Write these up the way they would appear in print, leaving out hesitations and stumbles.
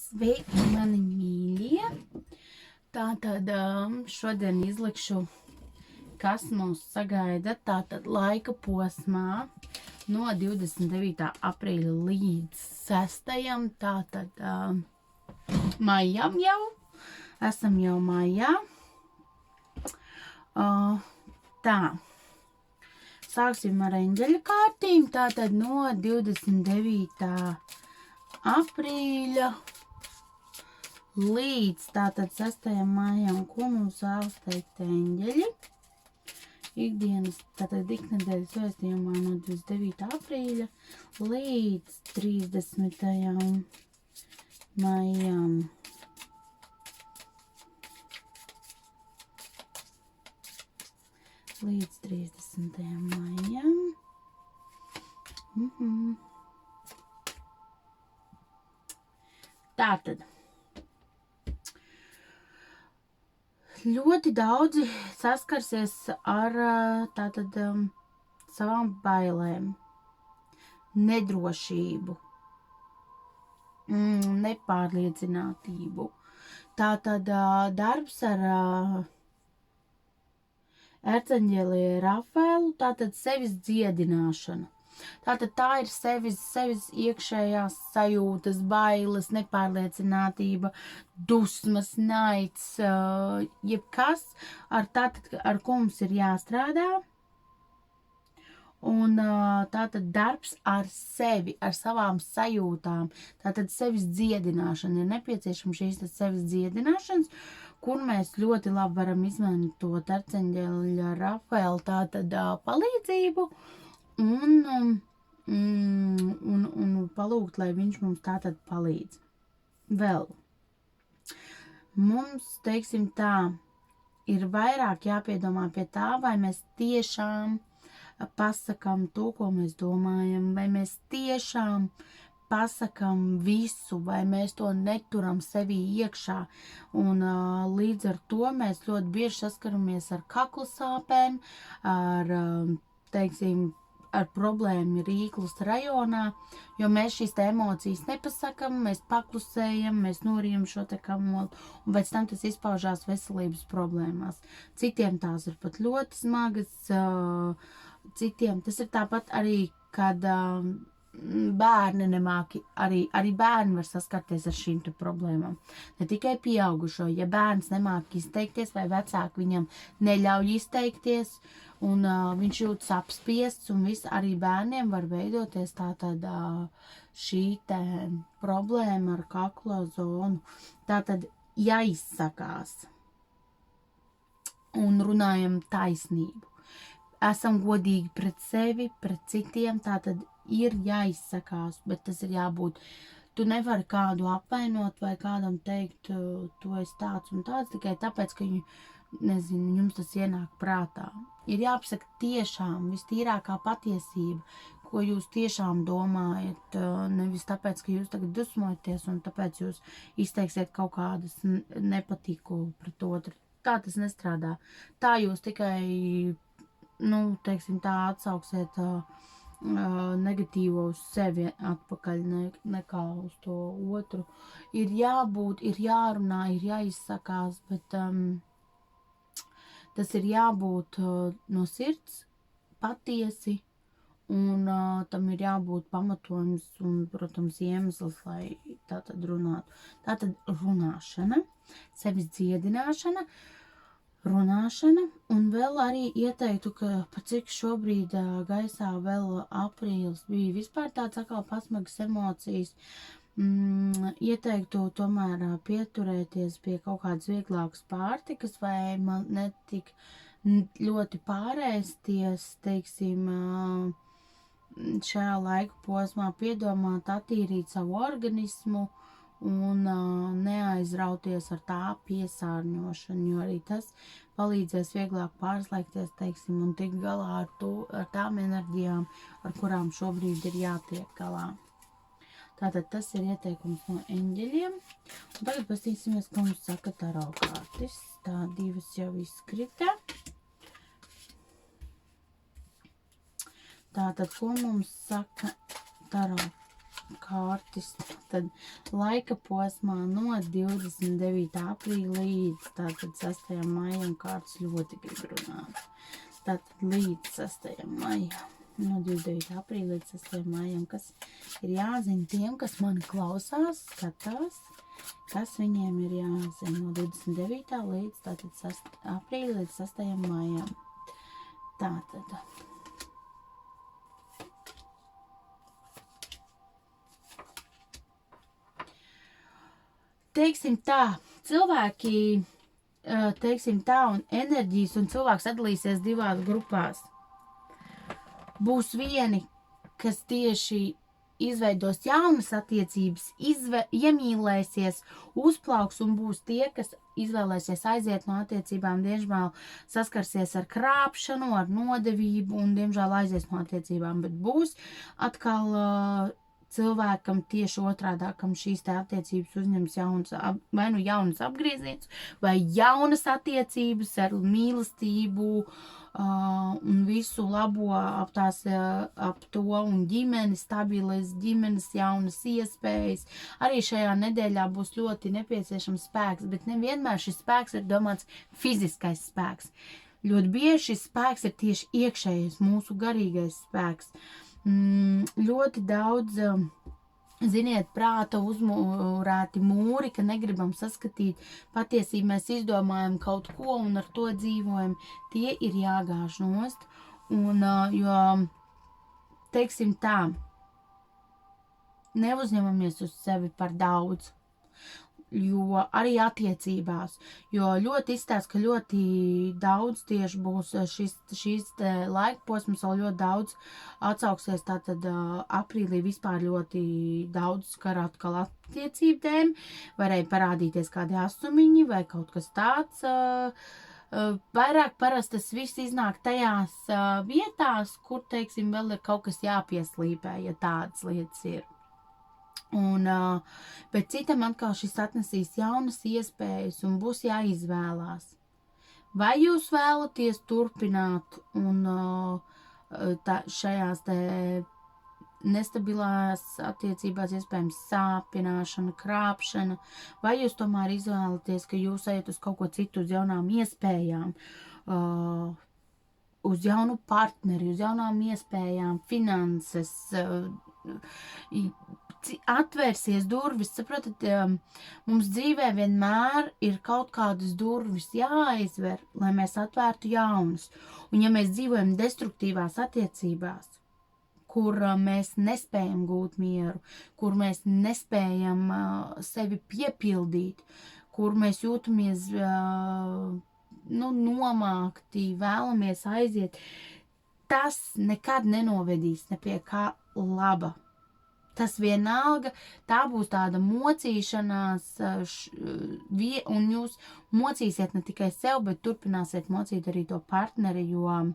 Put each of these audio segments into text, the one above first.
Sveiki, mani mīļie! Tātad šodien izlikšu, kas mūs sagaida tātad laika posmā no 29. aprīļa līdz 6. tātad maijam jau. Esam jau maijā. Tā. Sāksim ar eņģeļa kārtīm. Tātad no 29. aprīļa līdz tātad 6. maijam, ko mums vēlas teikt eņģeļi. Ikdienas, tātad iknedēļas vēstījumā no 29. aprīļa līdz 30. maijam. Līdz 30. maijam. Tātad. Ļoti daudzi saskarsies ar tātad savām bailēm, nedrošību, nepārliecinātību. Tātad darbs ar Erceņģeli Rafaelu, tātad sevis dziedināšana. Tātad tā ir sevis iekšējās sajūtas, bailes, nepārliecinātība, dusmas, naids, jebkas, ar ko mums ir jāstrādā. Un tātad darbs ar sevi, ar savām sajūtām, tātad sevis dziedināšana. Ir nepieciešama šīs sevis dziedināšanas, kur mēs ļoti labi varam izmantot Erceņģeļa Rafaela tātad palīdzību. Un palūgt, lai viņš mums tātad palīdz. Vēl. Mums, teiksim tā, ir vairāk jāpiedomā pie tā, vai mēs tiešām pasakam to, ko mēs domājam, vai mēs tiešām pasakam visu, vai mēs to neturam sevī iekšā. Un līdz ar to mēs ļoti bieži saskaramies ar kakla sāpēm, ar, teiksim, ar problēmu Rīklas rajonā, jo mēs šīs emocijas nepasakam, mēs paklusējam, mēs norijam šo te kamolu, un pēc tam tas izpaužās veselības problēmās. Citiem tās ir pat ļoti smagas, citiem tas ir tāpat arī, kad bērni nemāki, arī bērni var saskarties ar šīm te problēmām. Ne tikai pieaugušo, ja bērns nemāki izteikties vai vecāki viņam neļauj izteikties un viņš jūtas apspiests un viss, arī bērniem var veidoties tātad šī te problēma ar kakla zonu. Tātad jāizsakās un runājam taisnību. Esam godīgi pret sevi, pret citiem, tātad ir jāizsakās, bet tas ir jābūt. Tu nevari kādu apvainot vai kādam teikt, tu esi tāds un tāds, tikai tāpēc, ka nezinu, jums tas ienāk prātā. Ir jāpasaka tiešām, vistīrākā patiesība, ko jūs tiešām domājat, nevis tāpēc, ka jūs tagad dusmojaties un tāpēc jūs izteiksiet kaut kādas nepatiku pret otru. Tā tas nestrādā. Tā jūs tikai, teiksim tā, atsauksiet negatīvo uz sevi atpakaļ nekā uz to otru. Ir jābūt, ir jārunā, ir jāizsakās, bet tas ir jābūt no sirds patiesi un tam ir jābūt pamatojums un, protams, iemesls, lai tātad runātu. Tātad runāšana, sevis dziedināšana, runāšana, un vēl arī ieteiktu, ka pa cik šobrīd gaisā vēl aprīlis bija vispār tāds atkal pasmagas emocijas, ieteiktu tomēr pieturēties pie kaut kādas vieglākas pārtikas vai man netik ļoti pārēsties, teiksim, šajā laika posmā piedomāt, attīrīt savu organismu un neaizrauties ar tā piesārņošanu, jo arī tas palīdzēs vieglāk pārslēgties, teiksim, un tikt galā ar tām enerģijām, ar kurām šobrīd ir jātiek galā. Tātad tas ir ieteikums no eņģeļiem. Un tagad pastīsimies, ko mums saka taro kārtis. Tā, divas jau izkrita. Tātad, ko mums saka taro kārtis, tad laika posmā no 29. aprīļa līdz tātad 6. maijam kārtas ļoti grib runāt. Tātad līdz 6. maijam, no 29. aprīļa līdz 6. maijam, kas ir jāzina tiem, kas mani klausās, skatās, kas viņiem ir jāzina no 29. līdz tātad 6. aprīļa līdz 6. maijam. Tātad. Teiksim tā, cilvēki, teiksim tā, un enerģijas un cilvēks sadalīsies divās grupās. Būs vieni, kas tieši izveidos jaunas attiecības, iemīlēsies, uzplauks un būs tie, kas izvēlēsies aiziet no attiecībām, diemžēl saskarsies ar krāpšanu, ar nodevību un diemžēl aizies no attiecībām, bet būs atkal cilvēkam tieši otrādākam šīs te attiecības uzņems vai nu jaunas apgrieziens, vai jaunas attiecības ar mīlestību un visu labo ap to un ģimeni, stabilas ģimenes, jaunas iespējas. Arī šajā nedēļā būs ļoti nepieciešams spēks, bet nevienmēr šis spēks ir domāts fiziskais spēks. Ļoti bieži šis spēks ir tieši iekšējais, mūsu garīgais spēks. Ļoti daudz, ziniet, prāta uzmūrēti mūri, ka negribam saskatīt patiesību, mēs izdomājam kaut ko un ar to dzīvojam, tie ir jāgāž nost, un, jo, teiksim tā, neuzņemamies uz sevi par daudz, jo arī attiecībās, jo ļoti izstāsta, ka ļoti daudz tieši būs šīs laika posmas, vēl ļoti daudz atsauksies, tātad aprīlī vispār ļoti daudz skar atkal attiecību tēmu, varēja parādīties kādi asumiņi vai kaut kas tāds, vairāk parasti tas viss iznāk tajās vietās, kur, teiksim, vēl ir kaut kas jāpieslīpē, ja tādas lietas ir. Un, bet citam atkal šis atnesīs jaunas iespējas un būs jāizvēlās. Vai jūs vēlaties turpināt un šajās te nestabilās attiecībās iespējams sāpināšana, krāpšana, vai jūs tomēr izvēlaties, ka jūs ejat uz kaut ko citu, uz jaunām iespējām, uz jaunu partneri, uz jaunām iespējām, finanses, atvērsies durvis, saprotat, mums dzīvē vienmēr ir kaut kādas durvis jāaizver, lai mēs atvērtu jaunas. Un ja mēs dzīvojam destruktīvās attiecībās, kur mēs nespējam gūt mieru, kur mēs nespējam sevi piepildīt, kur mēs jūtamies nomākti, vēlamies aiziet, tas nekad nenovedīs ne pie kā laba. Tas vienalga, tā būs tāda mocīšanās, un jūs mocīsiet ne tikai sev, bet turpināsiet mocīt arī to partneri, jo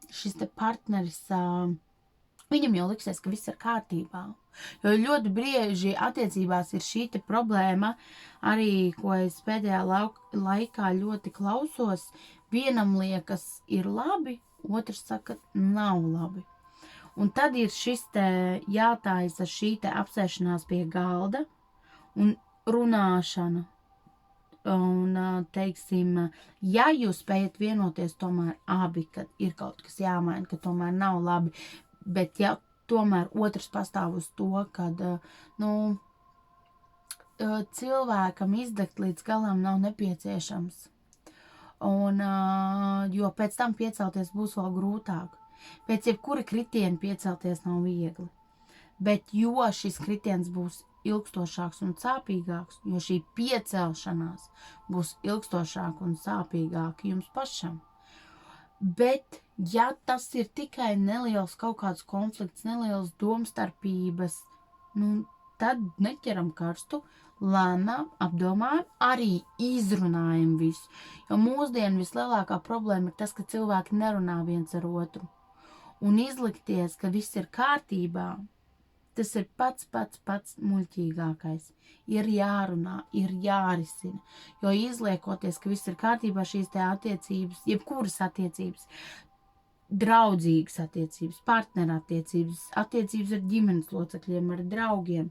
šis te partneris, viņam jau liksies, ka viss ir kārtībā. Jo ļoti brieži attiecībās ir šī te problēma, arī, ko es pēdējā laikā ļoti klausos, vienam liekas ir labi, otrs saka nav labi. Un tad ir šis te jātājas ar šī te apsēšanās pie galda un runāšana. Un, teiksim, ja jūs spējat vienoties tomēr abi, kad ir kaut kas jāmaina, ka tomēr nav labi, bet ja tomēr otrs pastāv uz to, kad, cilvēkam izdegt līdz galam nav nepieciešams. Un, jo pēc tam piecelties būs vēl grūtāk. Pēc jebkura kritiena piecelties nav viegli, bet jo šis kritiens būs ilgstošāks un sāpīgāks, jo šī piecelšanās būs ilgstošāka un sāpīgāka jums pašam. Bet, ja tas ir tikai neliels kaut kāds konflikts, neliels domstarpības, tad neķeram karstu, lēnām, apdomājam, arī izrunājam visu. Jo mūsdienu vislielākā problēma ir tas, ka cilvēki nerunā viens ar otru. Un izlikties, ka viss ir kārtībā, tas ir pats muļķīgākais. Ir jārunā, ir jārisina, jo izliekoties, ka viss ir kārtībā, šīs te attiecības, jebkuras attiecības, draudzīgas attiecības, partnerattiecības, attiecības ar ģimenes locekļiem, ar draugiem.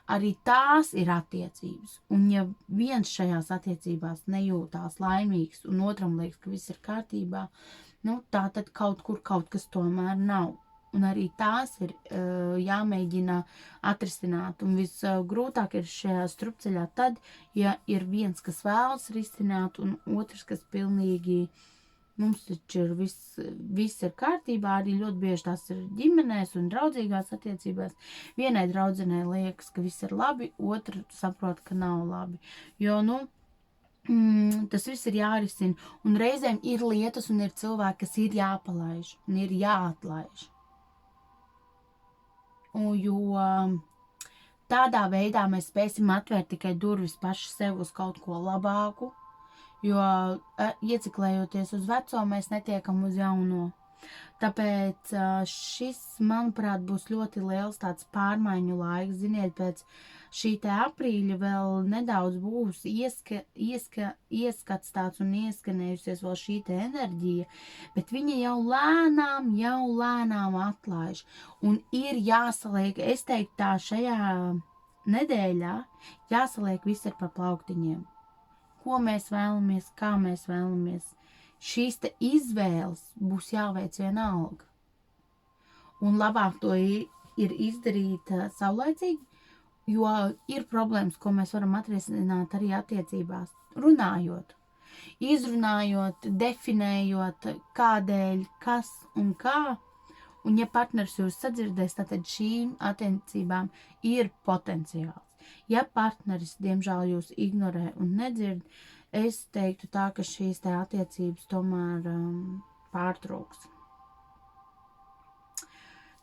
Arī tās ir attiecības. Un ja viens šajās attiecībās nejūtās laimīgs un otram liekas, ka viss ir kārtībā, nu tā tad kaut kur kaut kas tomēr nav. Un arī tās ir jāmēģina atrisināt. Un visgrūtāk ir šajā strupceļā tad, ja ir viens, kas vēlas risināt, un otrs, kas pilnīgi, mums taču ir viss ir kārtībā, arī ļoti bieži tās ir ģimenēs un draudzīgās attiecībās. Vienai draudzenei liekas, ka viss ir labi, otra saprot, ka nav labi. Jo, tas viss ir jārisina. Un reizēm ir lietas un ir cilvēki, kas ir jāpalaiž un ir jāatlaiž. Jo tādā veidā mēs spēsim atvērt tikai durvis paši sev uz kaut ko labāku, jo ieciklējoties uz veco, mēs netiekam uz jauno. Tāpēc šis, manuprāt, būs ļoti liels tāds pārmaiņu laiks. Ziniet, pēc šī te aprīļa vēl nedaudz būs ieskats tāds un ieskanējusies vēl šī te enerģija, bet viņa jau lēnām atlaiž. Un ir jāsaliek, es teiktu tā, šajā nedēļā jāsaliek viss ir pa plauktiņiem. Ko mēs vēlamies, kā mēs vēlamies. Šīs te izvēles būs jāveic vienalga. Un labāk to ir izdarīt saulaicīgi, jo ir problēmas, ko mēs varam atrisināt arī attiecībās. Runājot, izrunājot, definējot, kādēļ, kas un kā. Un ja partners jūs sadzirdēs, tad šīm attiecībām ir potenciāls. Ja partneris, diemžēl, jūs ignorē un nedzird, es teiktu tā, ka šīs te attiecības tomēr pārtrūks.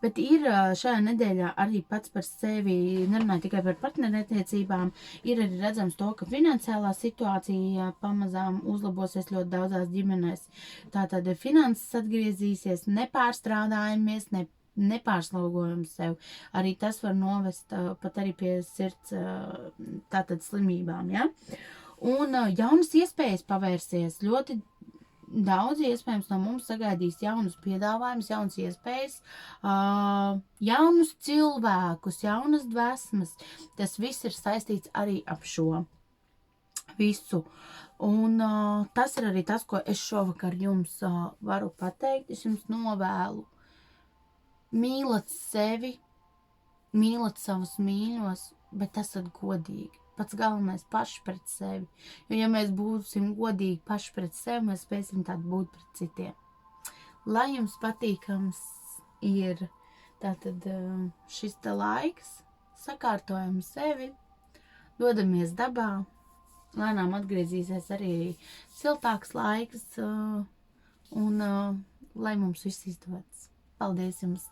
Bet ir šajā nedēļā arī pats par sevi, nerunāju tikai par partnerattiecībām, ir arī redzams to, ka finansiālā situācija pamazām uzlabosies ļoti daudzās ģimenēs. Tātad finanses atgriezīsies, nepārstrādājamies, nepārslogojam sev. Arī tas var novest pat arī pie sirds tātad slimībām, ja? Un jaunas iespējas pavērsies. Ļoti daudz iespējams no mums sagaidīs jaunus piedāvājumus, jaunas iespējas, jaunus cilvēkus, jaunas dvēsmas. Tas viss ir saistīts arī ap šo visu. Un tas ir arī tas, ko es šovakar jums varu pateikt. Es jums novēlu. Mīlat sevi, mīlat savus mīļos, bet esat godīgi. Pats galvenais paši pret sevi. Jo, ja mēs būsim godīgi paši pret sevi, mēs spēsim tādu būt pret citiem. Lai jums patīkams ir tātad šis te laiks, sakārtojam sevi, dodamies dabā, lēnām atgriezīsies arī siltāks laiks un lai mums viss izdodas. Paldies jums!